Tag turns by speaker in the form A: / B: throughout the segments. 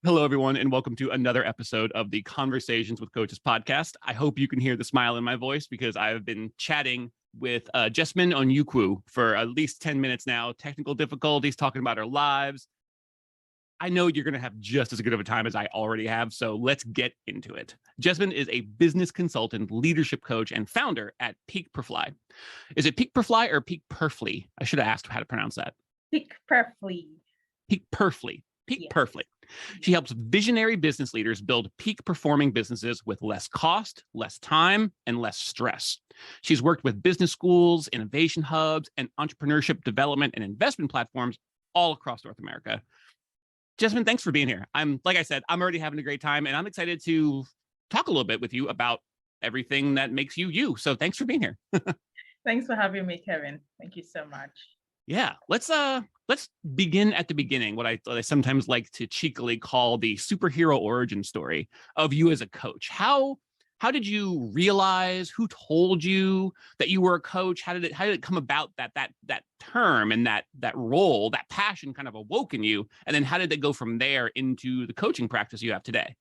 A: Hello, everyone, and welcome to another episode of the Conversations with Coaches podcast. I hope you can hear the smile in my voice because I've been chatting with Jesmine Onyeukwu for at least 10 minutes now. Technical difficulties, talking about our lives. I know you're going to have just as good of a time as I already have, so let's get into it. Jesmine is a business consultant, leadership coach, and founder at PeakPerfly. Is it PeakPerfly or PeakPerfly? I should have asked how to pronounce that.
B: PeakPerfly.
A: PeakPerfly. PeakPerfly. She helps visionary business leaders build peak performing businesses with less cost, less time, and less stress. She's worked with business schools, innovation hubs, and entrepreneurship development and investment platforms all across North America. Jesmine, thanks for being here. Like I said, I'm already having a great time, and I'm excited to talk a little bit with you about everything that makes you you. So thanks for being here.
B: Thanks for having me, Kevin. Thank you so much.
A: Yeah, let's begin at the beginning, what I sometimes like to cheekily call the superhero origin story of you as a coach. How did you realize, who told you that you were a coach? How did it come about that term and that role, that passion kind of awoke in you? And then how did it go from there into the coaching practice you have today?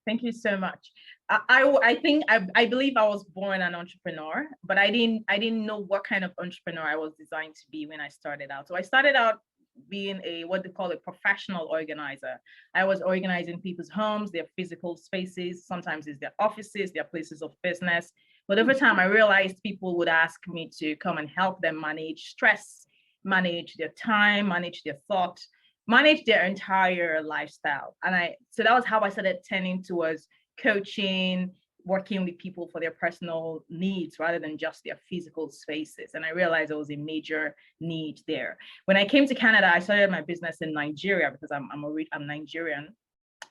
B: Thank you so much. I believe I was born an entrepreneur, but I didn't know what kind of entrepreneur I was designed to be when I started out. So I started out being what they call a professional organizer. I was organizing people's homes, their physical spaces. Sometimes it's their offices, their places of business. But over time, I realized people would ask me to come and help them manage stress, manage their time, manage their thoughts, manage their entire lifestyle. So that was how I started turning towards coaching, working with people for their personal needs rather than just their physical spaces. And I realized there was a major need there. When I came to Canada, I started my business in Nigeria because I'm Nigerian.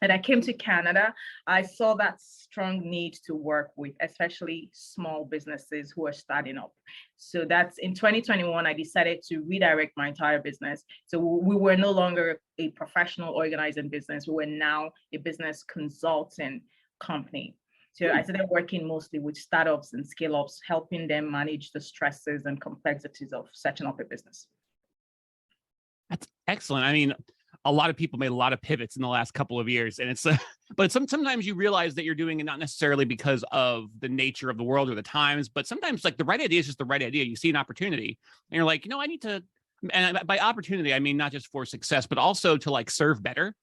B: And I came to Canada, I saw that strong need to work with, especially small businesses who are starting up. So that's in 2021, I decided to redirect my entire business. So we were no longer a professional organizing business. We were now a business consulting company. So I started working mostly with startups and scale-ups, helping them manage the stresses and complexities of setting up a business.
A: That's excellent. I mean, a lot of people made a lot of pivots in the last couple of years, and but sometimes you realize that you're doing it not necessarily because of the nature of the world or the times, but sometimes like the right idea is just the right idea. You see an opportunity and you're like, I need to, and by opportunity, I mean, not just for success, but also to like serve better.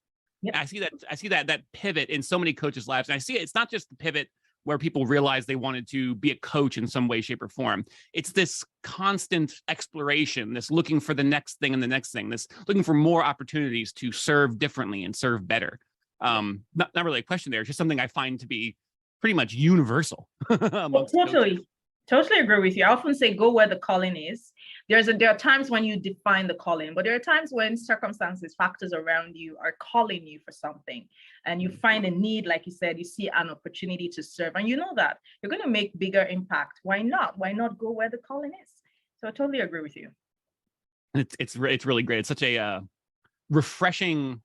A: Yep. I see that pivot in so many coaches' lives. And I see it. It's not just the pivot where people realize they wanted to be a coach in some way, shape, or form. It's this constant exploration, this looking for the next thing and the next thing, this looking for more opportunities to serve differently and serve better. Not really a question there. It's just something I find to be pretty much universal.
B: Totally agree with you. I often say, go where the calling is. There are times when you define the calling, but there are times when circumstances, factors around you are calling you for something, and you find a need, like you said, you see an opportunity to serve, and you know that you're going to make bigger impact. Why not? Why not go where the calling is? So I totally agree with you.
A: It's really great. It's such a refreshing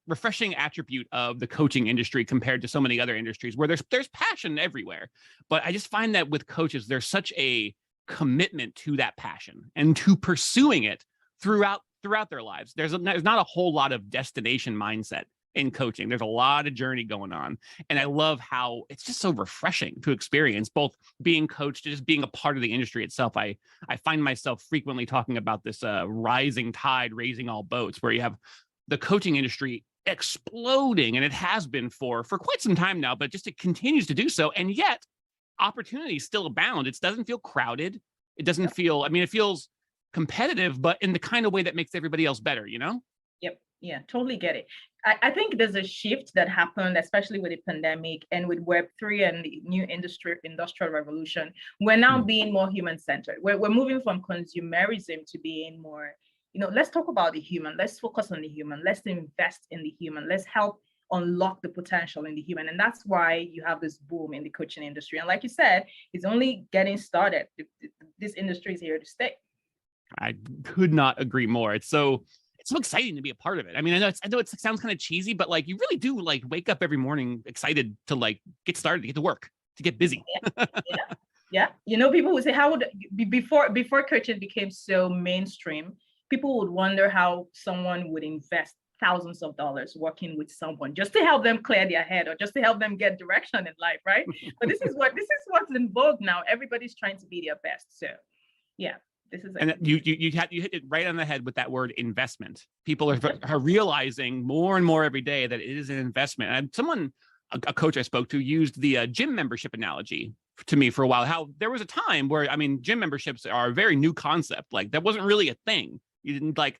A: attribute of the coaching industry compared to so many other industries where there's passion everywhere. But I just find that with coaches, there's such a commitment to that passion and to pursuing it throughout their lives. There's not a whole lot of destination mindset in coaching. There's a lot of journey going on. And I love how it's just so refreshing to experience both being coached and just being a part of the industry itself. I find myself frequently talking about this rising tide, raising all boats, where you have the coaching industry exploding, and it has been for quite some time now, but just it continues to do so. And yet opportunities still abound. It doesn't feel crowded. It doesn't feel, it feels competitive, but in the kind of way that makes everybody else better,
B: Yep. Yeah, totally get it. I think there's a shift that happened, especially with the pandemic and with Web3 and the new industrial revolution. We're now being more human-centered. We're moving from consumerism to being more, let's talk about the human. Let's focus on the human. Let's invest in the human. Let's help unlock the potential in the human. And that's why you have this boom in the coaching industry. And like you said, it's only getting started. This industry is here to stay.
A: I could not agree more. It's so exciting to be a part of it. I know it sounds kind of cheesy, but like you really do like wake up every morning excited to like get started, to get to work, to get busy.
B: Yeah. People would say, how would before coaching became so mainstream, people would wonder how someone would invest thousands of dollars working with someone just to help them clear their head or just to help them get direction in life, right? But this is what's in vogue now. Everybody's trying to be their best. So yeah, this is
A: and you hit it right on the head with that word investment. People are realizing more and more every day that it is an investment. And a coach I spoke to used the gym membership analogy to me for a while. How there was a time where, I mean, gym memberships are a very new concept. Like that wasn't really a thing. You didn't like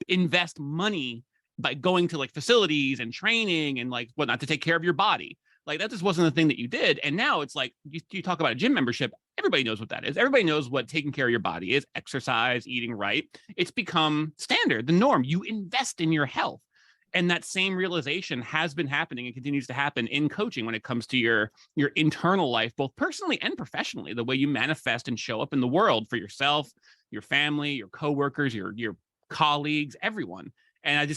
A: invest money by going to like facilities and training and like whatnot to take care of your body. Like that just wasn't the thing that you did. And now it's like you talk about a gym membership. Everybody knows what that is. Everybody knows what taking care of your body is: exercise, eating right. It's become standard, the norm. You invest in your health. And that same realization has been happening and continues to happen in coaching when it comes to your internal life, both personally and professionally, the way you manifest and show up in the world for yourself, your family, your coworkers, your colleagues, everyone. And I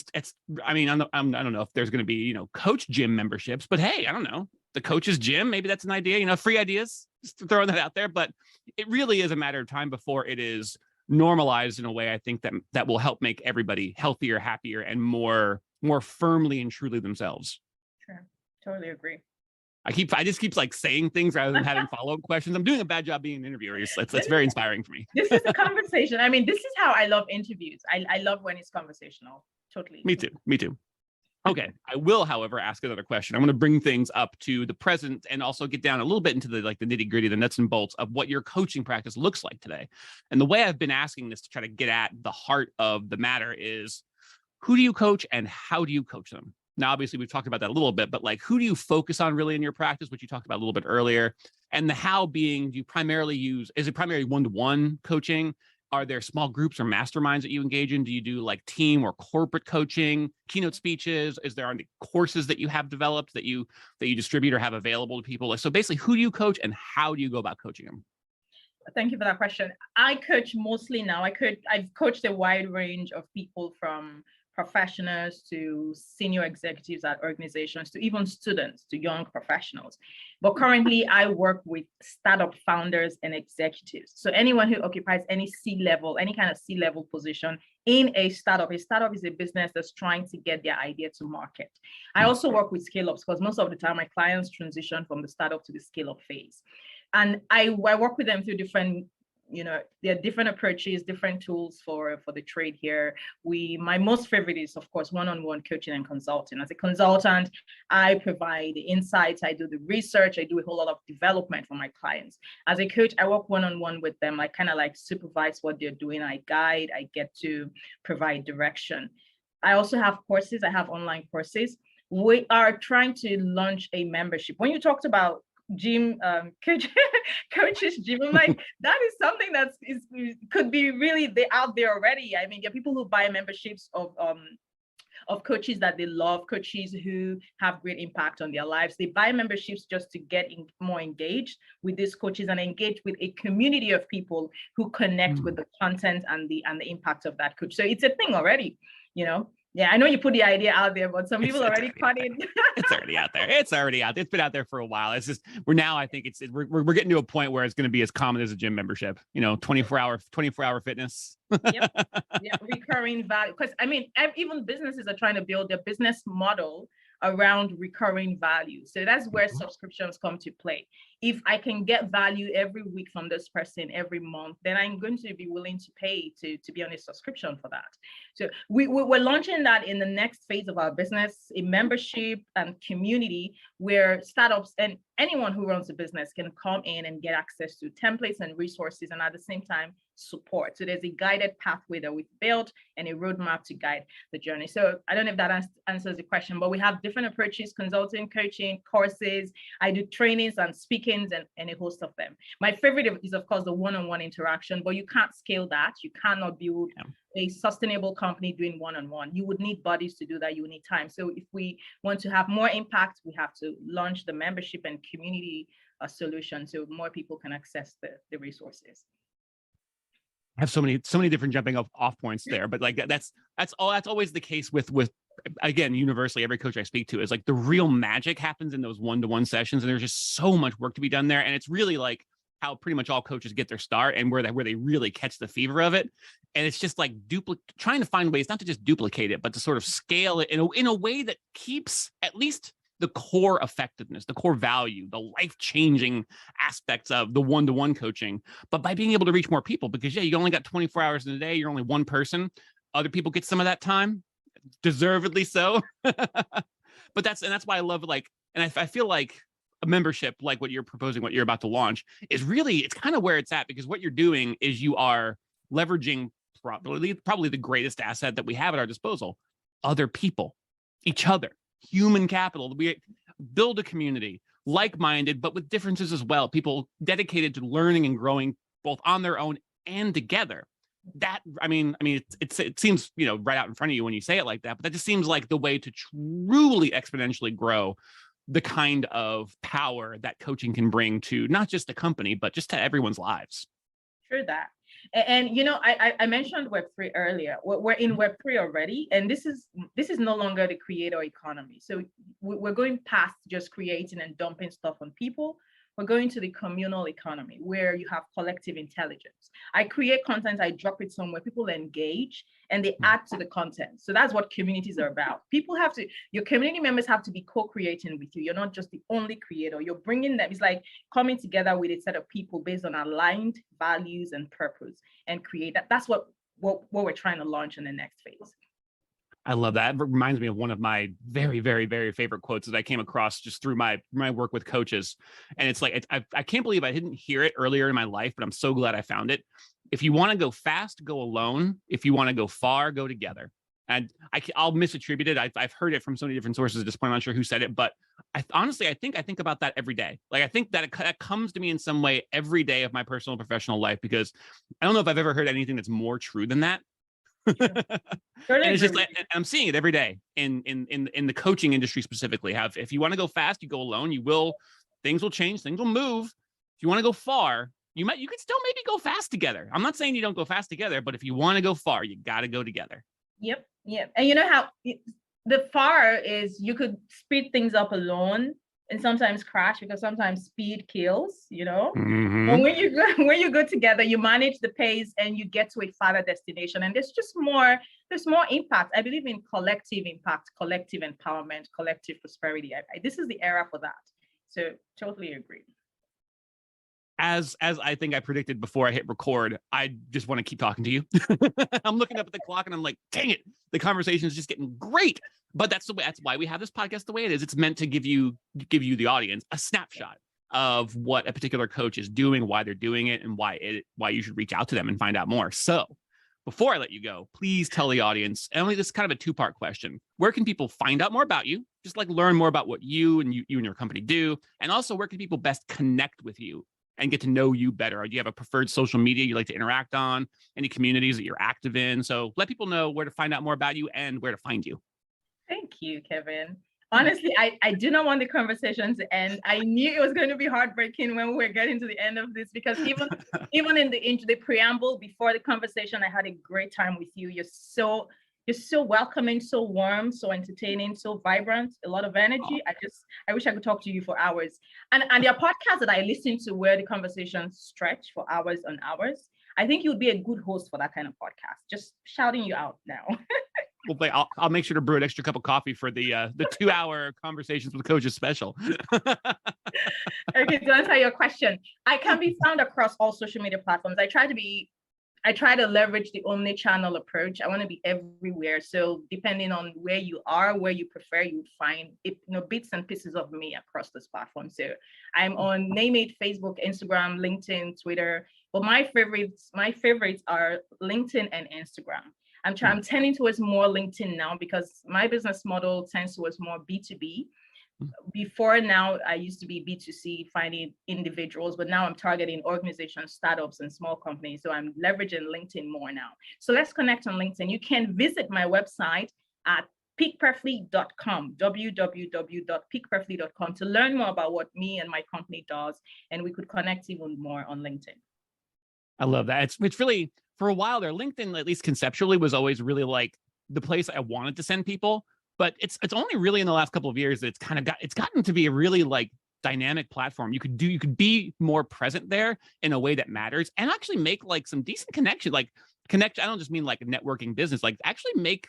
A: don't know if there's going to be, coach gym memberships, but hey, I don't know, the coach's gym, maybe that's an idea, free ideas, just throwing that out there. But it really is a matter of time before it is normalized in a way, I think that will help make everybody healthier, happier, and more firmly and truly themselves.
B: Sure. Totally agree.
A: I just keep like saying things rather than having follow-up questions. I'm doing a bad job being an interviewer. That's very inspiring for me.
B: This is a conversation. I mean, this is how I love interviews. I love when it's conversational. Totally.
A: Me too. Okay. I will, however, ask another question. I want to bring things up to the present and also get down a little bit into the nitty-gritty, the nuts and bolts of what your coaching practice looks like today. And the way I've been asking this to try to get at the heart of the matter is, who do you coach and how do you coach them? Now, obviously, we've talked about that a little bit, but like, who do you focus on really in your practice, which you talked about a little bit earlier? And the how being, is it primarily one-to-one coaching? Are there small groups or masterminds that you engage in? Do you do like team or corporate coaching, keynote speeches? Is there any courses that you have developed that you distribute or have available to people? So basically, who do you coach and how do you go about coaching them?
B: Thank you for that question. I coach mostly now. I've coached a wide range of people, from professionals to senior executives at organizations to even students to young professionals. But currently I work with startup founders and executives. So anyone who occupies any C-level, any kind of C-level position in a startup. A startup is a business that's trying to get their idea to market. I also work with scale-ups because most of the time my clients transition from the startup to the scale-up phase. And I work with them through different, there are different approaches, different tools for the trade here. My most favorite is, of course, one-on-one coaching and consulting. As a consultant, I provide the insights, I do the research, I do a whole lot of development for my clients. As a coach, I work one-on-one with them. I kind of like supervise what they're doing. I guide, I get to provide direction. I also have courses. I have online courses. We are trying to launch a membership. When you talked about gym coaches gym, I'm like, that is something that could be really out there already. I mean, there are people who buy memberships of coaches that they love, coaches who have great impact on their lives. They buy memberships just to get more engaged with these coaches and engage with a community of people who connect with the content and the impact of that coach. So it's a thing already, Yeah, I know you put the idea out there, but some people already caught it.
A: It's already out there. It's already out there. It's been out there for a while. It's just we're getting to a point where it's going to be as common as a gym membership. 24-hour fitness.
B: Yep. Yeah, recurring value. Because I mean, even businesses are trying to build their business model around recurring value. So that's where subscriptions come to play. If I can get value every week from this person every month, then I'm going to be willing to pay to be on a subscription for that. So we're launching that in the next phase of our business, a membership and community where startups and anyone who runs a business can come in and get access to templates and resources, and at the same time, support. So there's a guided pathway that we've built and a roadmap to guide the journey. So I don't know if that answers the question, but we have different approaches: consulting, coaching, courses. I do trainings and speakings and a host of them. My favorite is, of course, the one-on-one interaction, but you can't scale that. You cannot build a sustainable company doing one-on-one. You would need bodies to do that. You would need time. So if we want to have more impact, we have to launch the membership and community solution so more people can access the resources.
A: I have so many different jumping off points there, but like that's always the case with again, universally, every coach I speak to is like the real magic happens in those one-to-one sessions, and there's just so much work to be done there. And it's really like how pretty much all coaches get their start and where they really catch the fever of it. And it's just like trying to find ways not to just duplicate it, but to sort of scale it in a way that keeps at least the core effectiveness, the core value, the life-changing aspects of the one-to-one coaching, but by being able to reach more people. Because you only got 24 hours in a day, you're only one person. Other people get some of that time, deservedly so. But that's why I love and I feel like a membership like what you're proposing, what you're about to launch, is really, it's kind of where it's at, because what you're doing is you are leveraging probably the greatest asset that we have at our disposal: other people, each other. Human capital. We build a community, like-minded, but with differences as well. People dedicated to learning and growing both on their own and together. That, it seems, right out in front of you when you say it like that, but that just seems like the way to truly exponentially grow the kind of power that coaching can bring to not just the company, but just to everyone's lives.
B: True that. And I mentioned Web3 earlier. We're in Web3 already, and this is no longer the creator economy. So we're going past just creating and dumping stuff on people. We're going to the communal economy, where you have collective intelligence. I create content, I drop it somewhere, people engage, and they add to the content. So that's what communities are about. Your community members have to be co-creating with you. You're not just the only creator. You're bringing them. It's like coming together with a set of people based on aligned values and purpose, and create that. That's what we're trying to launch in the next phase.
A: I love that. It reminds me of one of my very, very, very favorite quotes that I came across just through my work with coaches. And it's like, I can't believe I didn't hear it earlier in my life, but I'm so glad I found it. If you want to go fast, go alone. If you want to go far, go together. And I'll misattribute it. I've heard it from so many different sources at this point. I'm not sure who said it, but honestly, I think about that every day. Like, I think that it comes to me in some way every day of my personal and professional life, because I don't know if I've ever heard anything that's more true than that. And it's just like, I'm seeing it every day in the coaching industry specifically. If you want to go fast, you go alone. Things will change, things will move. If you want to go far, you could still maybe go fast together. I'm not saying you don't go fast together, but if you want to go far, you got to go together. Yep.
B: And you know how the far is, you could speed things up alone and sometimes crash, because sometimes speed kills,
A: Mm-hmm.
B: And when you go together, you manage the pace and you get to a farther destination. And there's more impact. I believe in collective impact, collective empowerment, collective prosperity. This is the era for that. So totally agree.
A: As I think I predicted before I hit record, I just want to keep talking to you. I'm looking up at the clock and I'm like, dang it, the conversation is just getting great. But that's why we have this podcast the way it is. It's meant to give you the audience a snapshot of what a particular coach is doing, why they're doing it, and why you should reach out to them and find out more. So before I let you go, please tell the audience, Emily, this is kind of a two-part question. Where can people find out more about you? Just like learn more about what you and your company do. And also, where can people best connect with you and get to know you better? Do you have a preferred social media you like to interact on? Any communities that you're active in? So let people know where to find out more about you and where to find you.
B: Thank you, Kevin. Honestly, I do not want the conversation to end. I knew it was going to be heartbreaking when we were getting to the end of this, because even in the preamble before the conversation, I had a great time with you. You're so welcoming, so warm, so entertaining, so vibrant, a lot of energy. I wish I could talk to you for hours. And there are podcasts that I listen to where the conversations stretch for hours and hours. I think you'd be a good host for that kind of podcast. Just shouting you out now.
A: Well, I'll make sure to brew an extra cup of coffee for the 2-hour Conversations with Coaches special.
B: Okay, to answer your question, I can be found across all social media platforms. I try to leverage the omni-channel approach. I want to be everywhere. So depending on where you are, where you prefer, you would find it, bits and pieces of me across this platform. So I'm on Name It, Facebook, Instagram, LinkedIn, Twitter. But my favorites are LinkedIn and Instagram. I'm tending towards more LinkedIn now, because my business model tends towards more B2B. Before now, I used to be B2C, finding individuals, but now I'm targeting organizations, startups, and small companies. So I'm leveraging LinkedIn more now. So let's connect on LinkedIn. You can visit my website at PeakPerfly.com, www.peakperfly.com, to learn more about what me and my company does, and we could connect even more on LinkedIn.
A: I love that. It's really, for a while there, LinkedIn, at least conceptually, was always really like the place I wanted to send people. But it's only really in the last couple of years that it's gotten to be a really like dynamic platform. You could be more present there in a way that matters, and actually make like some decent connection. Like connect. I don't just mean like a networking business. Like actually make,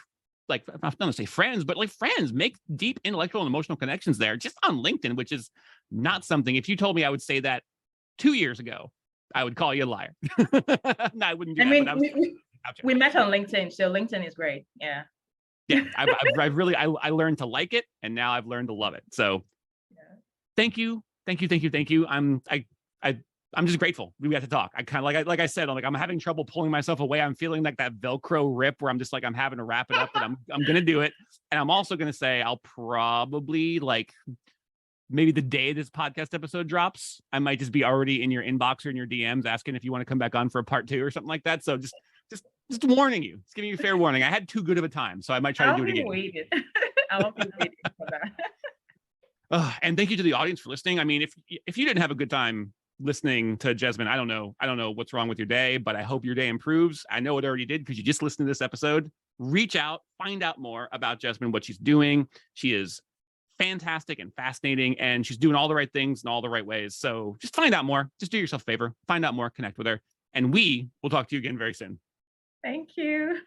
A: like, I'm not gonna say friends, but like friends, make deep intellectual and emotional connections there, just on LinkedIn, which is not something. If you told me I would say that 2 years ago, I would call you a liar. No, I wouldn't do
B: I
A: that.
B: mean,
A: But
B: we met on LinkedIn, so LinkedIn is great. Yeah.
A: yeah, I've really I learned to like it, and now I've learned to love it. So thank you. I'm just grateful we got to talk. I kind of like I said, I'm having trouble pulling myself away. I'm feeling like that Velcro rip where I'm just like, I'm having to wrap it up, but I'm gonna do it. And I'm also gonna say I'll probably, like, maybe the day this podcast episode drops, I might just be already in your inbox or in your DMs asking if you want to come back on for a part 2 or something like that. So just warning you, just giving you a fair warning. I had too good of a time, so I might try to do it again.
B: I'll be waiting for that.
A: And thank you to the audience for listening. I mean, if you didn't have a good time listening to Jesmine, I don't know what's wrong with your day, but I hope your day improves. I know it already did because you just listened to this episode. Reach out, find out more about Jesmine, what she's doing. She is fantastic and fascinating, and she's doing all the right things in all the right ways. So just find out more. Just do yourself a favor, find out more, connect with her, and we will talk to you again very soon.
B: Thank you.